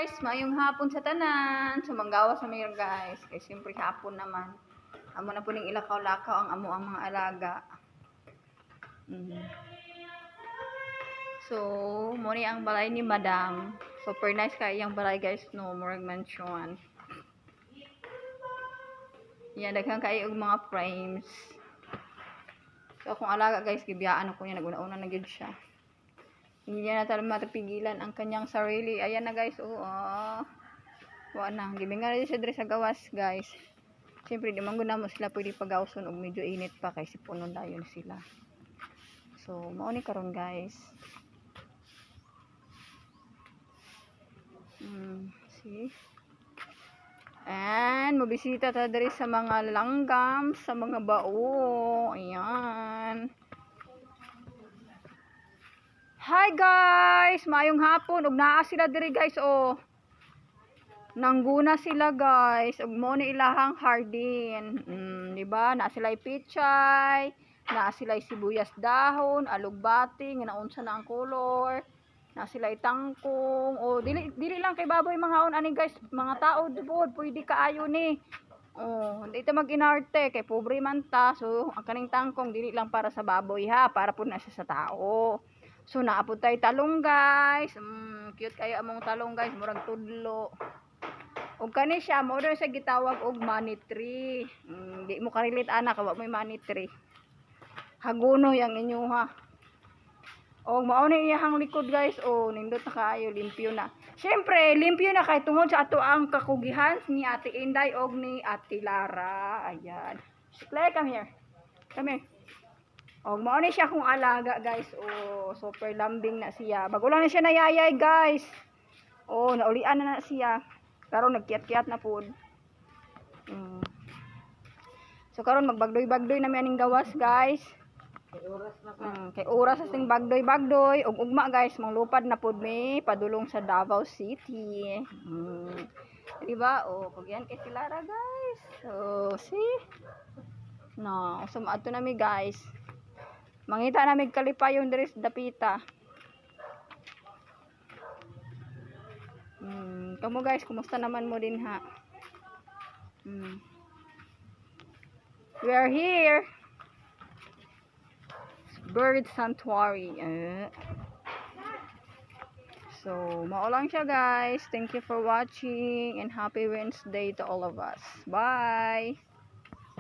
guys, mayong hapon sa tanan. Sumanggawa sa mayor guys. Kay siyempre hapon naman. Amo na po ning ilakaw-lakaw ang amo ang mga alaga. So, muna ang balay ni Madam. Super nice kay iyang balay guys, no, murag mansion. Yan, daghang kayo og mga frames. So, akong alaga guys, gibiyaan ako niya, naguna-una na gyud siya. Hindi niya na talaga matapigilan ang kanyang sarili. Ayan na guys, wala na. Gibingan na siya diri sa gawas guys. Siyempre, di man guna mo sila pwede pagawson og medyo init pa kasi puno dayon sila. So, mao ni karon guys. See? And, mabisita ta diri sa mga langgam, sa mga bao. Ayan. Hi guys! Mayong hapon. Ug naa sila diri guys, nangguna sila guys. Ug mo ni ilahang hardin. Diba? Naa sila pichay. Naa sila sibuyas dahon, alugbati, nga naunsa na ang color. Naa sila tangkong. Dili lang kay baboy mga ani guys. Mga tao dubod, pwede kaayo ni. Dito mag-inarte kay pobre man ta. So, ang kaning tangkong dili lang para sa baboy ha, para po na siya sa tao. So, naapod tayo talong guys. Cute kayo among talong guys. Murag tudlo. Og kani siya, mo sa gitawag og money tree. Di mo ka-relate anak, wa may money tree. Haguno yang inyo ha. Og mao ni iyang likod guys. Nindot na kaayo, limpyo na. Syempre, limpyo na kay tungod sa ato ang kakugihan ni Ate Inday og ni Ate Lara. Ayan. Clay, come here. Come here. Mao ni siya kung alaga guys. Super lambing na siya. Bago lang na siya nayayay guys. Naulian na siya. Karon nagkiyat-kiyat na pud. So karon magbagdoy-bagdoy na mi aning gawas guys. Kay oras sa ting bagdoy-bagdoy ug ugma guys, manglupad na pud mi padulong sa Davao City. Diba? Pag yan kay Lara guys. See? No, sumaadto na mi guys. Mangita na mig kalipayon diri sa dapita. Kamu guys, kumusta naman mo din ha? We are here. Bird Sanctuary. So, mao lang siya guys. Thank you for watching and happy Wednesday to all of us. Bye!